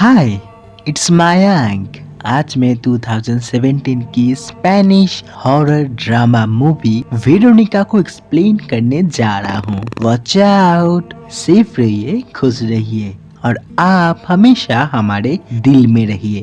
हाय, it's Mayank. आज मैं 2017 की Spanish horror drama movie Veronica को एक्सप्लेन करने जा रहा हूँ। वॉच आउट, सेफ रहिए, खुश रहिए और आप हमेशा हमारे दिल में रहिए।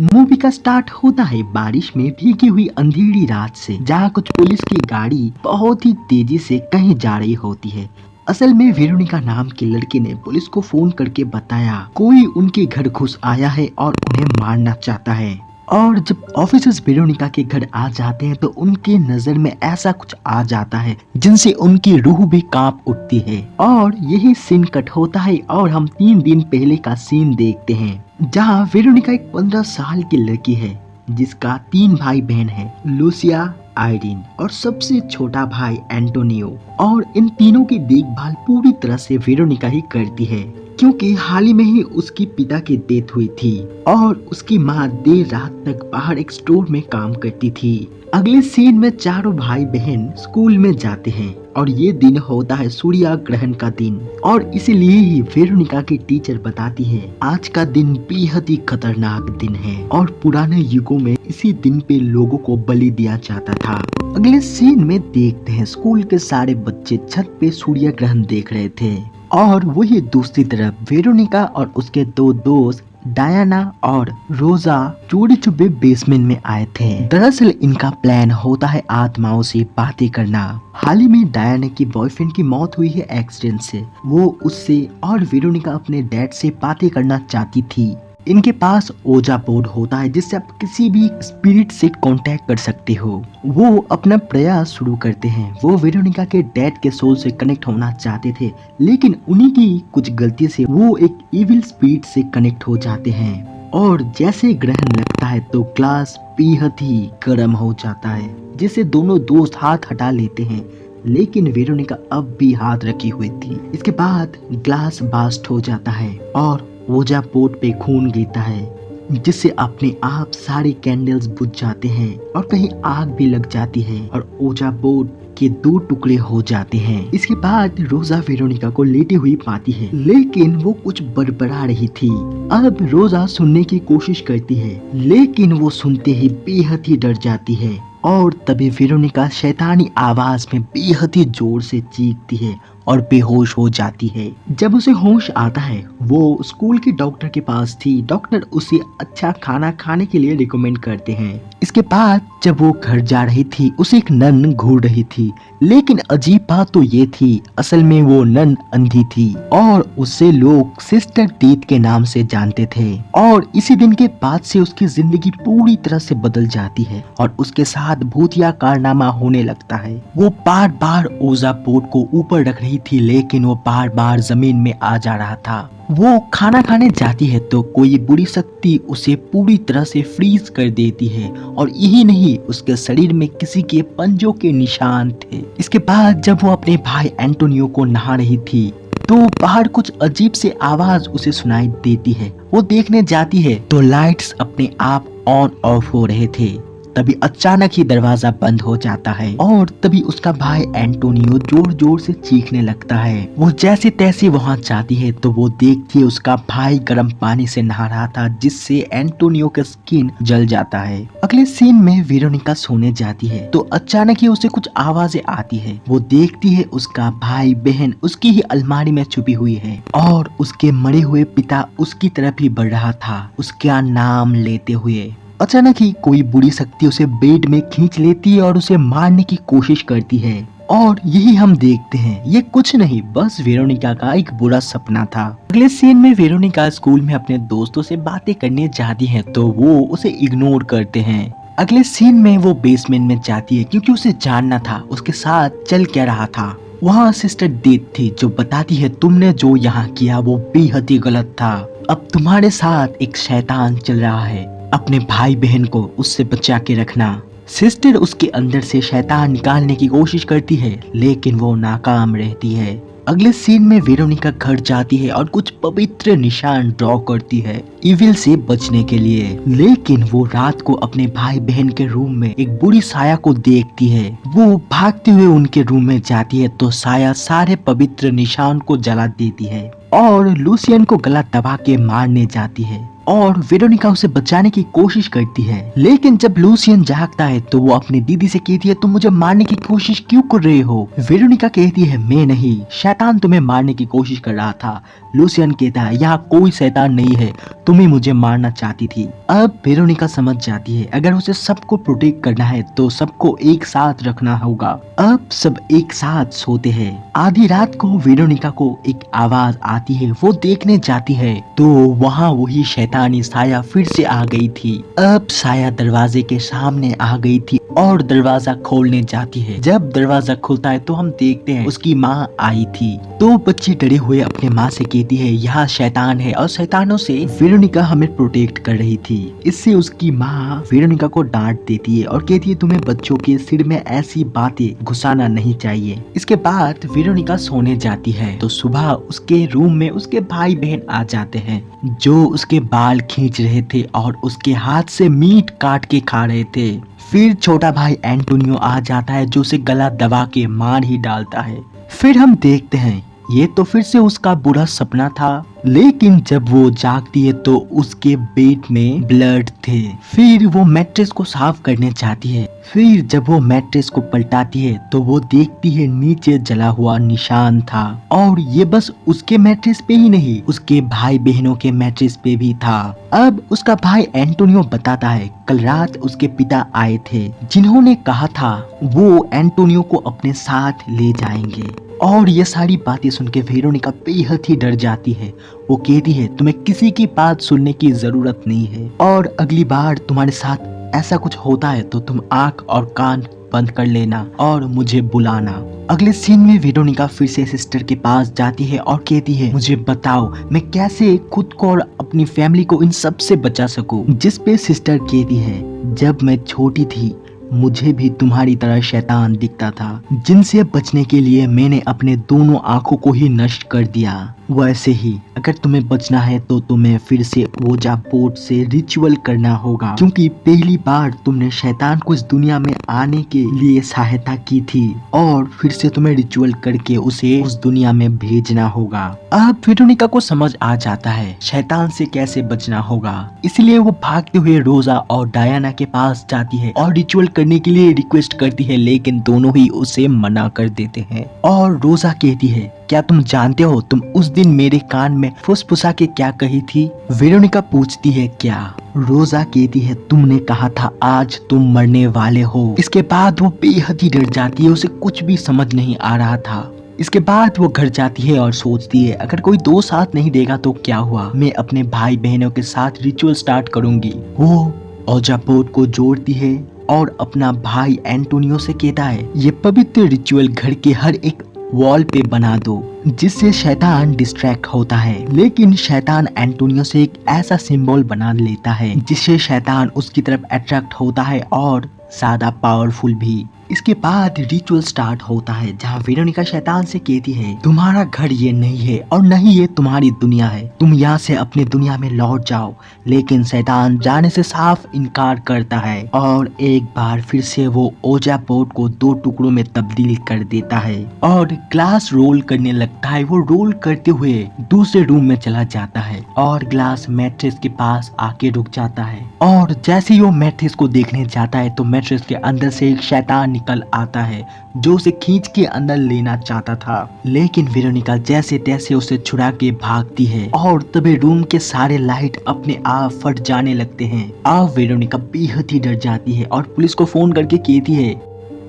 मूवी का स्टार्ट होता है बारिश में भीगी हुई अंधेरी रात से, जहाँ कुछ पुलिस की गाड़ी बहुत ही तेजी से कहीं जा रही होती है। असल में वेरोनिका नाम के लड़के ने पुलिस को फोन करके बताया कोई उनके घर घुस आया है और उन्हें मारना चाहता है। और जब ऑफिसर्स वेरोनिका के घर आ जाते हैं तो उनके नजर में ऐसा कुछ आ जाता है जिनसे उनकी रूह भी कांप उठती है। और यही सीन कट होता है और हम 3 दिन पहले का सीन देखते हैं, जहाँ वेरोनिका एक 15 साल की लड़की है जिसका 3 भाई बहन है, लूसिया, आयरीन और सबसे छोटा भाई एंटोनियो। और इन तीनों की देखभाल पूरी तरह से वेरोनिका ही करती है, क्योंकि हाल ही में ही उसकी पिता की डेथ हुई थी और उसकी माँ देर रात तक बाहर एक स्टोर में काम करती थी। अगले सीन में चारों भाई बहन स्कूल में जाते हैं और ये दिन होता है सूर्य ग्रहण का दिन। और इसीलिए ही वेरोनिका की टीचर बताती है आज का दिन बेहद ही खतरनाक दिन है और पुराने युगों में इसी दिन पे लोगों को बलि दिया जाता था। अगले सीन में देखते हैं स्कूल के सारे बच्चे छत पे सूर्य ग्रहण देख रहे थे और वही दूसरी तरफ वेरोनिका और उसके 2 दोस्त डायना और रोजा चोरी छुपे बेसमेंट में आए थे। दरअसल इनका प्लान होता है आत्माओं से बातें करना। हाल ही में डायना की बॉयफ्रेंड की मौत हुई है एक्सीडेंट से। वो उससे और वेरोनिका अपने डैड से बातें करना चाहती थी। इनके पास ओजा बोर्ड होता है जिससे आप किसी भी स्पिरिट से कांटेक्ट कर सकते हो। वो अपना प्रयास शुरू करते हैं। वो वेरोनिका के डैड के सोल से कनेक्ट होना चाहते थे, लेकिन उन्हीं की कुछ गलती से वो एक इविल स्पिरिट से कनेक्ट हो जाते हैं। और जैसे ग्रहण लगता है तो ग्लास बेहद ही गर्म हो जाता है, जिससे दोनों दोस्त हाथ हटा लेते हैं, लेकिन वेरोनिका अब भी हाथ रखी हुई थी। इसके बाद ग्लास बास्ट हो जाता है और ओजा बोर्ड पे खून गिरता है, जिससे अपने आप सारे कैंडल्स बुझ जाते हैं और कहीं आग भी लग जाती है और ओजा बोर्ड के 2 टुकड़े हो जाते हैं। इसके बाद रोजा वेरोनिका को लेटी हुई पाती है, लेकिन वो कुछ बड़बड़ा रही थी। अब रोजा सुनने की कोशिश करती है, लेकिन वो सुनते ही बेहद ही डर जाती है। और तभी वेरोनिका शैतानी आवाज में बेहद ही जोर से चीखती है और बेहोश हो जाती है। जब उसे होश आता है वो स्कूल के डॉक्टर के पास थी। डॉक्टर उसे अच्छा खाना खाने के लिए रिकमेंड करते हैं। इसके बाद जब वो घर जा रही थी उसे एक नन घूर रही थी, लेकिन अजीब बात तो ये थी असल में वो नन अंधी थी और उसे लोग सिस्टर डीथ के नाम से जानते थे। और इसी दिन के बाद से उसकी जिंदगी पूरी तरह से बदल जाती है और उसके साथ भूतिया कारनामा होने लगता है। वो बार बार ओजा बोर्ड को ऊपर रख रही थी, लेकिन वो बार बार जमीन में आ जा रहा था। वो खाना खाने जाती है तो कोई बुरी शक्ति उसे पूरी तरह से फ्रीज कर देती है और यही नहीं, उसके शरीर में किसी के पंजों के निशान थे। इसके बाद जब वो अपने भाई एंटोनियो को नहा रही थी तो बाहर कुछ अजीब से आवाज उसे सुनाई देती है। वो देखने जाती है तो लाइट्स अपने आप ऑन ऑफ हो रहे थे। तभी अचानक ही दरवाजा बंद हो जाता है और तभी उसका भाई एंटोनियो जोर जोर से चीखने लगता है। वो जैसे तैसे वहां जाती है तो वो देखती है उसका भाई गर्म पानी से नहा रहा था, जिससे एंटोनियो का स्किन जल जाता है। अगले सीन में वेरोनिका सोने जाती है तो अचानक ही उसे कुछ आवाजें आती है। वो देखती है उसका भाई बहन उसकी ही अलमारी में छुपी हुई है और उसके मरे हुए पिता उसकी तरफ ही बढ़ रहा था, उसका नाम लेते हुए। अचानक ही कोई बुरी शक्ति उसे बेड में खींच लेती है और उसे मारने की कोशिश करती है। और यही हम देखते हैं, ये कुछ नहीं बस वेरोनिका का एक बुरा सपना था। अगले सीन में वेरोनिका स्कूल में अपने दोस्तों से बातें करने जाती है तो वो उसे इग्नोर करते हैं। अगले सीन में वो बेसमेंट में जाती है क्योंकि उसे जानना था उसके साथ चल क्या रहा था। वहाँ सिस्टर डेथ थी जो बताती है तुमने जो यहाँ किया वो बेहद ही गलत था। अब तुम्हारे साथ एक शैतान चल रहा है, अपने भाई बहन को उससे बचा के रखना। सिस्टर उसके अंदर से शैतान निकालने की कोशिश करती है, लेकिन वो नाकाम रहती है। अगले सीन में वेरोनिका घर जाती है और कुछ पवित्र निशान ड्रॉ करती है इविल से बचने के लिए, लेकिन वो रात को अपने भाई बहन के रूम में एक बुरी साया को देखती है। वो भागते हुए उनके रूम में जाती है तो साया सारे पवित्र निशान को जला देती है और लूसियन को गला दबा के मारने जाती है और वेरोनिका उसे बचाने की कोशिश करती है। लेकिन जब लूसियन जागता है तो वो अपनी दीदी से कहती है तुम मुझे मारने की कोशिश क्यों कर रहे हो। वेरोनिका कहती है मैं नहीं, शैतान तुम्हें मारने की कोशिश कर रहा था। लूसियन कहता है यहाँ कोई शैतान नहीं है, तुम ही मुझे मारना चाहती थी। अब वेरोनिका समझ जाती है अगर उसे सबको प्रोटेक्ट करना है तो सबको एक साथ रखना होगा। अब सब एक साथ सोते हैं। आधी रात को वेरोनिका को एक आवाज आती है, वो देखने जाती है तो वहाँ वही शैतानी साया फिर से आ गई थी। अब साया दरवाजे के सामने आ गई थी और दरवाजा खोलने जाती है। जब दरवाजा खुलता है तो हम देखते हैं उसकी माँ आई थी। तो बच्ची डरे हुए अपने माँ से कहती है यहाँ शैतान है और शैतानों से वेरोनिका हमें प्रोटेक्ट कर रही थी। इससे उसकी माँ वेरोनिका को डांट देती है और कहती है तुम्हें बच्चों के सिर में ऐसी बातें घुसाना नहीं चाहिए। इसके बाद वेरोनिका सोने जाती है तो सुबह उसके रूम में उसके भाई बहन आ जाते हैं जो उसके बाल खींच रहे थे और उसके हाथ से मीट काट के खा रहे थे। फिर छोटा भाई एंटोनियो आ जाता है जो उसे गला दबा के मार ही डालता है। फिर हम देखते हैं ये तो फिर से उसका बुरा सपना था, लेकिन जब वो जागती है तो उसके पेट में ब्लड थे। फिर वो मैट्रेस को साफ करने जाती है। फिर जब वो मैट्रेस को पलटाती है तो वो देखती है नीचे जला हुआ निशान था और ये बस उसके मैट्रेस पे ही नहीं उसके भाई बहनों के मैट्रेस पे भी था। अब उसका भाई एंटोनियो बताता है कल रात उसके पिता आए थे जिन्होंने कहा था वो एंटोनियो को अपने साथ ले जाएंगे। और ये सारी बातें सुन के वेरोनिका बेहद ही डर जाती है। वो कहती है तुम्हें किसी की बात सुनने की जरूरत नहीं है और अगली बार तुम्हारे साथ ऐसा कुछ होता है तो तुम आंख और कान बंद कर लेना और मुझे बुलाना। अगले सीन में वेरोनिका फिर से सिस्टर के पास जाती है और कहती है मुझे बताओ मैं कैसे खुद को और अपनी फैमिली को इन सब से बचा सकूं। जिस पे सिस्टर कहती है जब मैं छोटी थी मुझे भी तुम्हारी तरह शैतान दिखता था जिनसे बचने के लिए मैंने अपने दोनों आंखों को ही नष्ट कर दिया। वैसे ही अगर तुम्हें बचना है तो तुम्हें फिर से ओजा बोर्ड से रिचुअल करना होगा क्योंकि पहली बार तुमने शैतान को इस दुनिया में आने के लिए सहायता की थी और फिर से तुम्हें रिचुअल करके उसे उस दुनिया में भेजना होगा। अब वेरोनिका को समझ आ जाता है शैतान से कैसे बचना होगा, इसलिए वो भागते हुए रोजा और डायना के पास जाती है और रिचुअल करने के लिए रिक्वेस्ट करती है, लेकिन दोनों ही उसे मना कर देते हैं। और रोजा कहती है क्या तुम जानते हो तुम उस दिन मेरे कान में फुसफुसा के क्या कही थी। वेरोनिका पूछती है क्या। रोजा कहती है तुमने कहा था आज तुम मरने वाले हो। इसके बाद वो बेहद ही डर जाती है, उसे कुछ भी समझ नहीं आ रहा था। इसके बाद वो घर जाती है और सोचती है अगर कोई दोस्त साथ नहीं देगा तो क्या हुआ, मैं अपने भाई बहनों के साथ रिचुअल स्टार्ट करूंगी। वो ओजा बोर्ड को जोड़ती है और अपना भाई एंटोनियो से कहता है ये पवित्र रिचुअल घर के हर एक वॉल पे बना दो जिससे शैतान डिस्ट्रैक्ट होता है। लेकिन शैतान एंटोनियो से एक ऐसा सिंबल बना लेता है जिससे शैतान उसकी तरफ अट्रैक्ट होता है और ज्यादा पावरफुल भी। इसके बाद रिचुअल स्टार्ट होता है जहाँ वेरोनिका शैतान से कहती है तुम्हारा घर ये नहीं है और नहीं ये तुम्हारी दुनिया है, तुम यहाँ से अपनी दुनिया में लौट जाओ। लेकिन शैतान जाने से साफ इनकार करता है और एक बार फिर से वो ओजा बोर्ड को 2 टुकड़ों में तब्दील कर देता है और ग्लास रोल करने लगता है। वो रोल करते हुए दूसरे रूम में चला जाता है और ग्लास मैट्रेस के पास आके रुक जाता है और जैसे ही वो मैट्रेस को देखने जाता है तो मैट्रेस के अंदर से एक शैतान निकल आता है जो उसे खींच के अंदर लेना चाहता था। लेकिन वेरोनिका जैसे तैसे उसे छुड़ा के भागती है और तभी रूम के सारे लाइट अपने आप फट जाने लगते हैं। अब वेरोनिका बेहद ही डर जाती है और पुलिस को फोन करके कहती है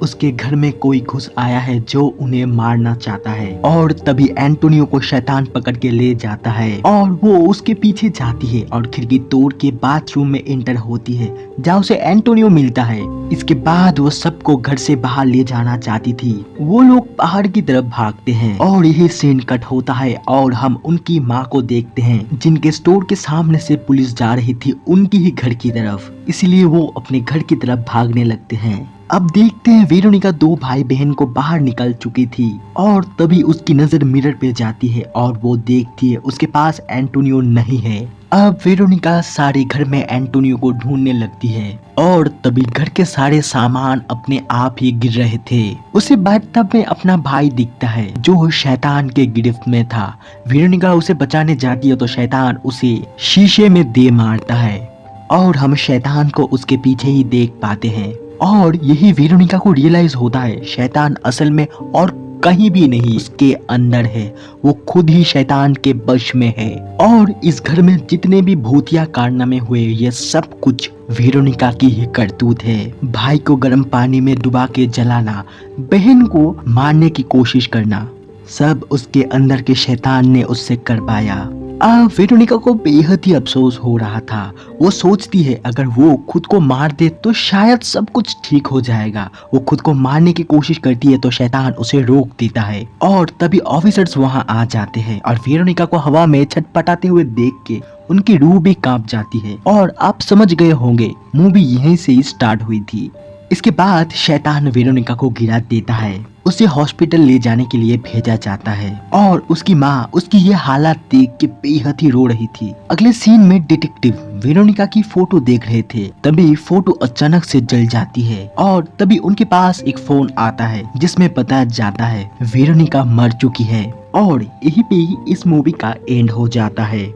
उसके घर में कोई घुस आया है जो उन्हें मारना चाहता है। और तभी एंटोनियो को शैतान पकड़ के ले जाता है और वो उसके पीछे जाती है और खिड़की तोड़ के बाथरूम में एंटर होती है जहाँ उसे एंटोनियो मिलता है। इसके बाद वो सबको घर से बाहर ले जाना चाहती थी। वो लोग पहाड़ की तरफ भागते हैं और यही सीन कट होता है और हम उनकी माँ को देखते हैं जिनके स्टोर के सामने से पुलिस जा रही थी उनकी ही घर की तरफ, इसलिए वो अपने घर की तरफ भागने लगते हैं। अब देखते हैं वेरोनिका दो भाई बहन को बाहर निकल चुकी थी और तभी उसकी नजर मिरर पे जाती है और वो देखती है उसके पास एंटोनियो नहीं है। अब वेरोनिका सारे घर में एंटोनियो को ढूंढने लगती है और तभी घर के सारे सामान अपने आप ही गिर रहे थे। उसे बाथटब में अपना भाई दिखता है जो शैतान के गिरफ्त में था। वेरोनिका उसे बचाने जाती है तो शैतान उसे शीशे में दे मारता है और हम शैतान को उसके पीछे ही देख पाते हैं और यही वेरोनिका को रियलाइज होता है शैतान असल में और कहीं भी नहीं उसके अंदर है, वो खुद ही शैतान के वश में है। और इस घर में जितने भी भूतिया कारनामे हुए ये सब कुछ वेरोनिका की ही करतूत है। भाई को गर्म पानी में डुबा के जलाना, बहन को मारने की कोशिश करना, सब उसके अंदर के शैतान ने उससे करवाया। वेरोनिका को बेहद ही अफसोस हो रहा था। वो सोचती है अगर वो खुद को मार दे तो शायद सब कुछ ठीक हो जाएगा। वो खुद को मारने की कोशिश करती है तो शैतान उसे रोक देता है और तभी ऑफिसर्स वहां आ जाते हैं और वेरोनिका को हवा में छटपटाते हुए देख के उनकी रूह भी कांप जाती है। और आप समझ गए होंगे मूवी यहीं से ही स्टार्ट हुई थी। इसके बाद शैतान वेरोनिका को गिरा देता है, उसे हॉस्पिटल ले जाने के लिए भेजा जाता है और उसकी माँ उसकी ये हालत देख के बेहद ही रो रही थी। अगले सीन में डिटेक्टिव वेरोनिका की फोटो देख रहे थे, तभी फोटो अचानक से जल जाती है और तभी उनके पास एक फोन आता है जिसमें पता जाता है वेरोनिका मर चुकी है और यहीं पे ही इस मूवी का एंड हो जाता है।